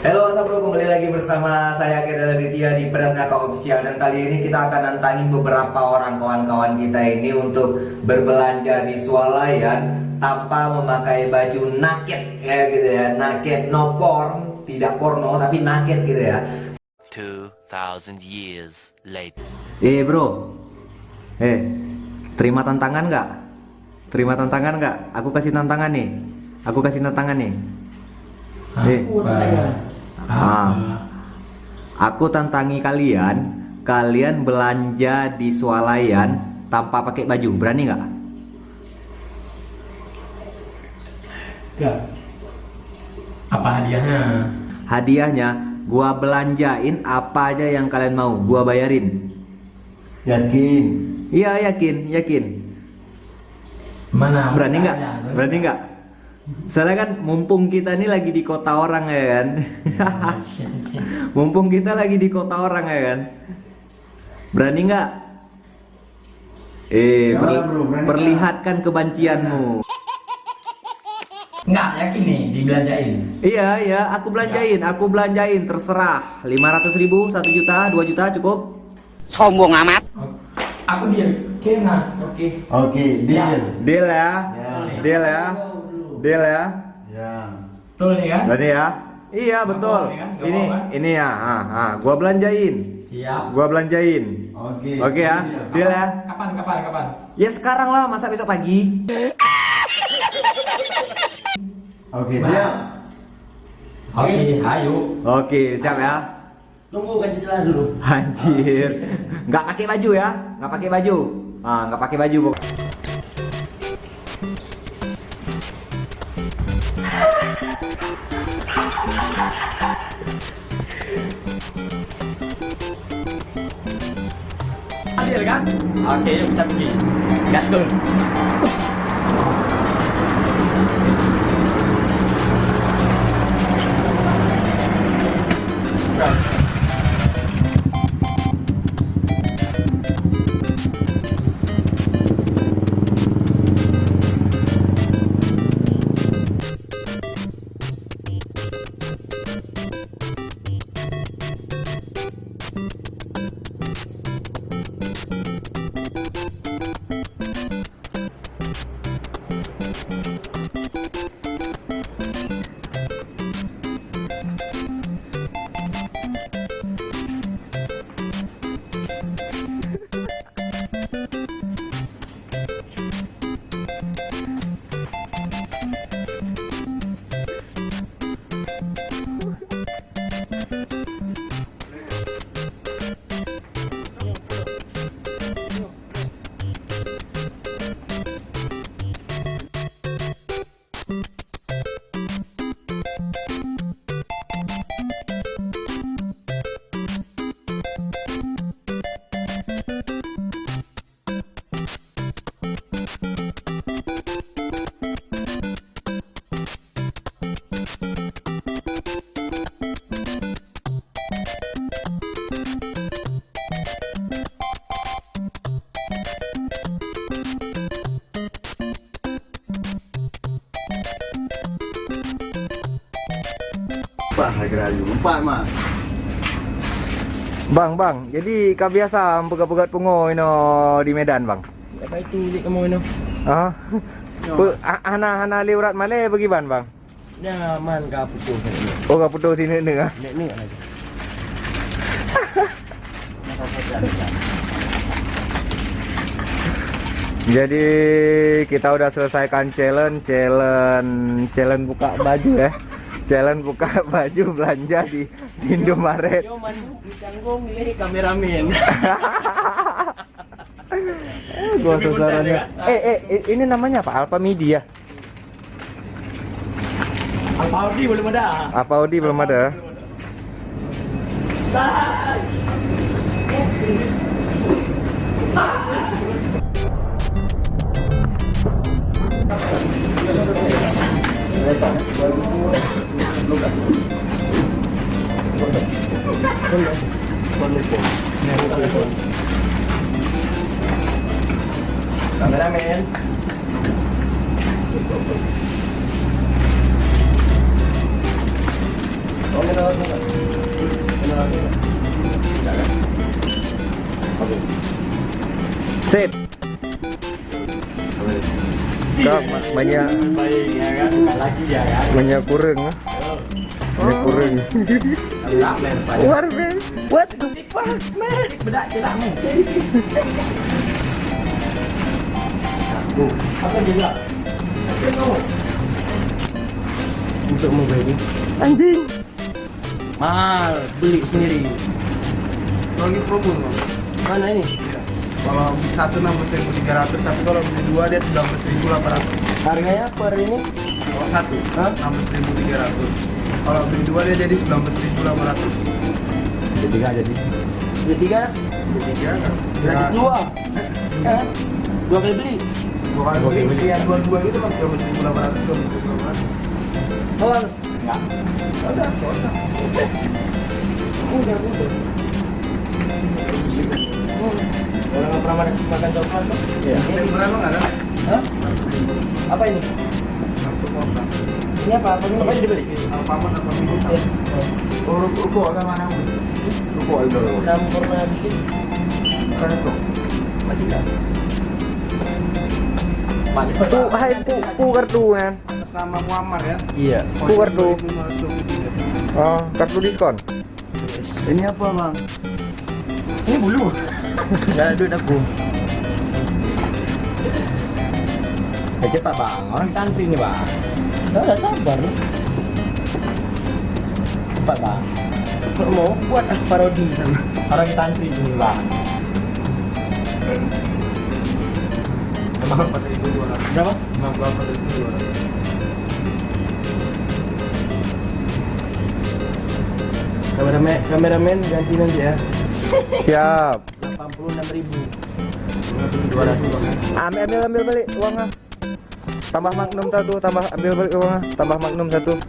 Halo Sabro, kembali lagi bersama saya Kedal Aditya di Pedas Ngakak Official. Dan kali ini kita akan nantangin beberapa orang kawan-kawan kita ini untuk berbelanja di swalayan tanpa memakai baju naked ya gitu ya. Naked, no porn, tidak porno tapi naked gitu ya. 2000 years later. Bro, terima tantangan nggak? Terima tantangan nggak? Aku kasih tantangan nih. Aku kasih tantangan nih. Aku tantangi kalian belanja di swalayan tanpa pakai baju. Berani nggak? Enggak. Apa hadiahnya? Hadiahnya, gua belanjain apa aja yang kalian mau, gua bayarin. Yakin? Iya, yakin. Mana? Berani nggak? Berani nggak? Soalnya kan mumpung kita ini lagi di kota orang ya kan. Mumpung kita lagi di kota orang ya kan. Berani nggak? Perlihatkan kebencianmu. Enggak, yakin nih dibelanjain. Iya, aku belanjain, terserah. 500.000, 1 juta, 2 juta cukup. Sombong amat. Aku diam. Oke, nah, oke. Oke, deal. Deal ya. Deal ya. Deal ya. Ya. Betul nih kan? Berani ya? Iya, betul. bohong, kan? Nggak Ini bohong, kan? ini ya. Gua belanjain. Siap. Gua belanjain. Oke. Oke ya. Deal ya. Kapan? Ya sekarang lah, masa besok pagi? Oke, dia. Oke, ayo. Oke, siap ya. Tunggu ganti celana dulu. Anjir. Nggak pakai baju ya? Nggak pakai baju. Nggak pakai baju. Adil kan? Oke, yuk kita pergi. Gaskul. Pak, harga 4 mah. Bang, jadi kau biasa pegat-pegat pungo di Medan, Bang? Apa itu lik kamu ini? Hana lewat Malay bagaimana, Bang? Ya, man ka putus ni. Oh, kau putus sini nih. Nek lagi. Jadi kita udah selesaikan challenge buka baju ya. Challenge buka baju belanja di Indomaret. Yo man, canggung ni kameramen. Gua sasarannya. Ini namanya apa? Alfa Media. Apa Audi belum ada? Apa Audi belum ada? Kameramen. Oh, kenal enggak? Kenal enggak? Tidak kan? Oke. Sip. Kak, banyak Baik ya kan, bukan lagi ya kan. banyak kurang. Banyak kurang. Enggak men, banyak. Luar biasa. What the fuck, man? Bedak tidak mungkin. Apa juga? Untuk mobil ini. Anjing. Mahal, beli sendiri. Lagi promo bang. Mana ini? Kalau beli satu 16.300, tapi kalau beli dua dia 19.800. Harganya per ini? Kalau satu Hah? 16.300. Kalau beli dua dia jadi 19.800. Jadi tiga jadi. Jadi tiga? Beli tiga kan? Gratis dua. Hah? Dua kali beli. Dua kali beli yang dua gitu kan 19.800, 19.800. Oh, enggak. Udah, nggak usah. Udah. Orang nggak pernah makan coklat tuh? Iya. Yang berapa nggak ada? Hah? Apa ini? Satu kotak. Ini apa? Apa ini? Apa ini dibeli? Alfamart atau Minggu? Iya. Oh, ruko ada mana? Ruko ada. Campur mana bikin? Kan itu. Majikan. Tu, hai pu kartu kan. Atas nama Muammar ya. Iya. Pu kartu. 523. Oh, kartu diskon. Ini apa bang? Ini bulu. Nggak ada duit aku. Ya cepat bang, orang tantri nih bang. Udah sabar nih. Cepat bang. Kalau mau buat parodi sama orang tantri ini bang. Emang 4.200. Berapa? 64.200. Kameramen ganti nanti ya. Siap. 86.200. Ambil balik uangnya. Tambah Magnum satu, ambil balik uangnya. Tambah Magnum satu.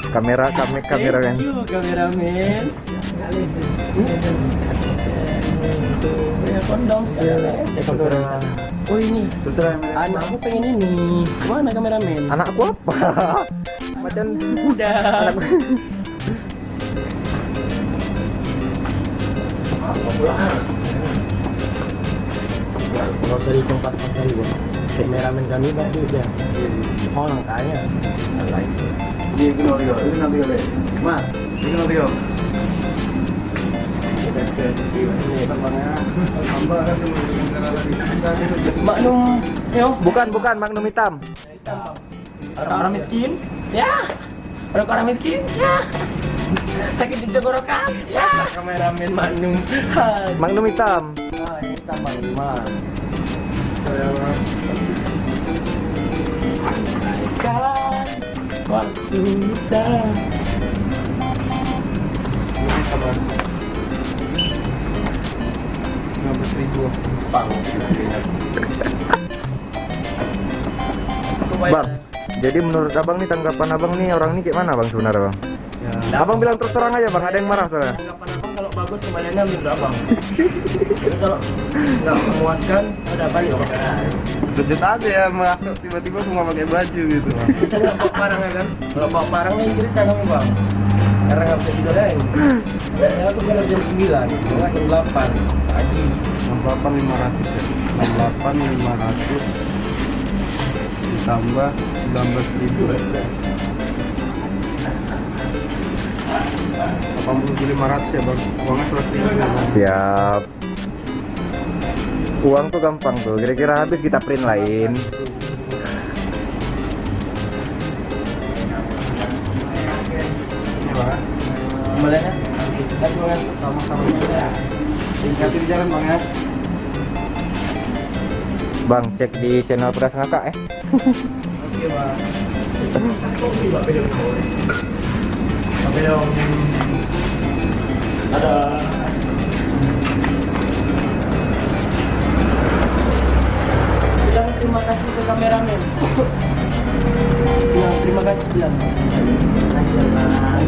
Kamera kan. Thank you kameramen. Ya kondom sekarang. Oh ini. Anakku pengen ini. Mana kameramen? Anakku apa? Macam Udah. Kalau dari tempat pasal gua, kameramen kami banyak juga. Oh makanya. Ini kenal dia. Ini nanti kali. Mas, ini kenal dia. Maklum, yo. bukan Magnum hitam. Orang miskin, ya. Orang miskin, ya. Sakit di tenggorokan, ya. Kameramen Magnum. Magnum hitam. Ah, ini tambah 5. Kan waktu kita. Bang, jadi menurut abang nih tanggapan abang nih orang ini kayak mana bang sebenarnya bang? Abang bilang terus terang aja bang, ada yang marah soalnya. Tanggapan abang kalau bagus kembaliannya ambil ke abang. Jadi kalau nggak memuaskan ada balik abang. Budget aja ya, masuk tiba-tiba semua pakai baju gitu. Kita nggak bawa barang ya kan? Kalau bawa barang nih cerita kami bang. Karena nggak bisa tidur lain. Ya aku bilang jam 9, nggak jam 8 pagi. 68.500 ya. 68.500 ditambah 19.000 ya. 80.500 ya bang. Uangnya 100.000 ya bang. Siap. Uang tuh gampang tuh, kira-kira habis kita print lain. Ini bang. Kembaliannya kita jualan Sama-sama ya. Hati-hati di jalan bang ya. Bang, cek di channel Pedas Ngakak ya. Oke bang. Belum ada. Bilang terima kasih ke kameramen. Bilang terima kasih bilang.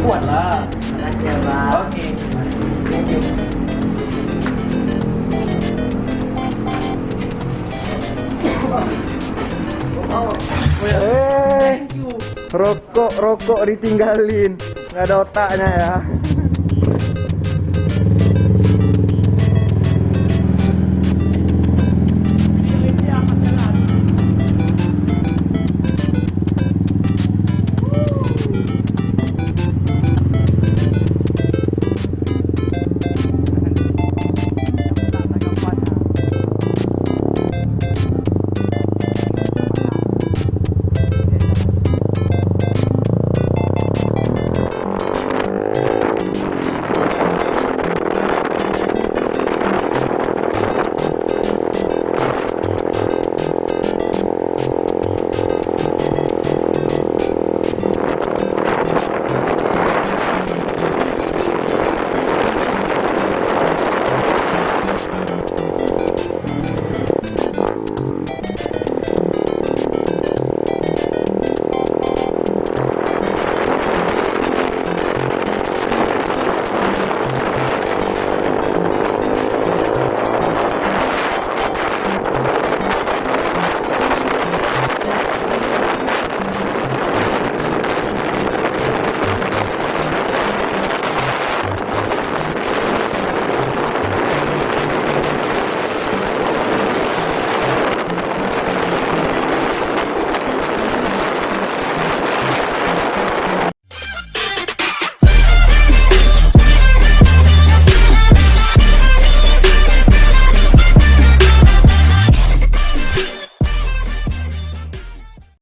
Kuat lah. Oke. Thank you. Oh ya. Thank you. Rokok ditinggalin. Nggak ada otaknya ya.